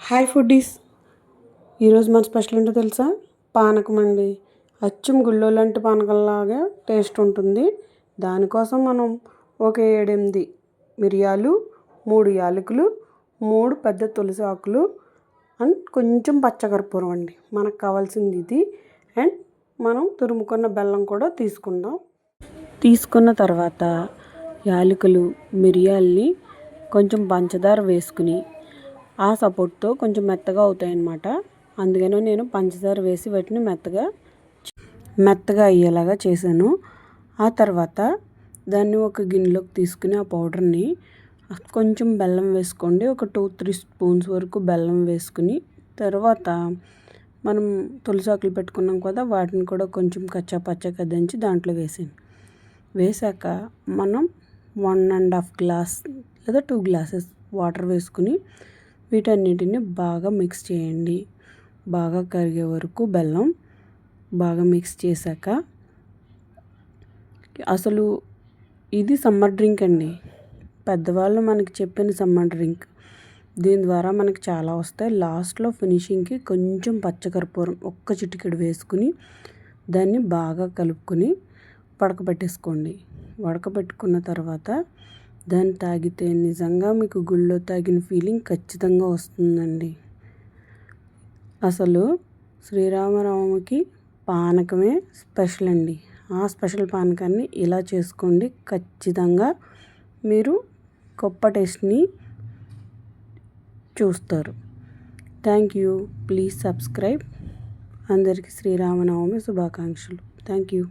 Hi foodies, ఈరోజు మన special ఏంటో తెలుసా? పానకం అండి. అచ్చం గుళ్ళో లాంటి పానకంలాగా టేస్ట్ ఉంటుంది. దానికోసం మనం ఒక 7-8 మిరియాలు, 3 యాలకులు, 3 పెద్ద తులసి ఆకులు అండ్ కొంచెం పచ్చకర్పూరం అండి. మనకు కావాల్సింది ఇది. అండ్ మనం తురుముకున్న బెల్లం కూడా తీసుకుందాం. తీసుకున్న తర్వాత యాలకులు, మిరియాల్ని కొంచెం పంచదార వేసుకుని ఆ సపోర్ట్తో కొంచెం మెత్తగా అవుతాయి అన్నమాట. అందుకని నేను పంచదార వేసి వాటిని మెత్తగా అయ్యేలాగా చేశాను. ఆ తర్వాత దాన్ని ఒక గిన్నెలోకి తీసుకుని ఆ పౌడర్ని కొంచెం బెల్లం వేసుకోండి. ఒక 2-3 స్పూన్స్ వరకు బెల్లం వేసుకుని తర్వాత మనం తులసాకులు పెట్టుకున్నాం కదా, వాటిని కూడా కొంచెం కచ్చా పచ్చగా దంచి దాంట్లో వేసాక మనం 1.5 గ్లాస్ లేదా 2 గ్లాసెస్ వాటర్ వేసుకుని వీటన్నిటిని బాగా మిక్స్ చేయండి. బాగా కరిగే వరకు బెల్లం బాగా మిక్స్ చేశాక, అసలు ఇది సమ్మర్ డ్రింక్ అండి. పెద్దవాళ్ళు మనకి చెప్పిన సమ్మర్ డ్రింక్. దీని ద్వారా మనకి చాలా వస్తాయి. లాస్ట్లో ఫినిషింగ్కి కొంచెం పచ్చకర్పూరం ఒక్క చిటికెడు వేసుకుని దాన్ని బాగా కలుపుకొని ఉడకబెట్టేసుకోండి. ఉడకబెట్టుకున్న తర్వాత దాన్ని తాగితే నిజంగా మీకు గుళ్ళో తాగిన ఫీలింగ్ ఖచ్చితంగా వస్తుందండి. అసలు శ్రీరామనవమికి పానకమే స్పెషల్ అండి. ఆ స్పెషల్ పానకాన్ని ఇలా చేసుకోండి. ఖచ్చితంగా మీరు గొప్ప టేస్ట్ని చూస్తారు. Thank you. Please subscribe. అందరికీ శ్రీరామనవమి శుభాకాంక్షలు. Thank you.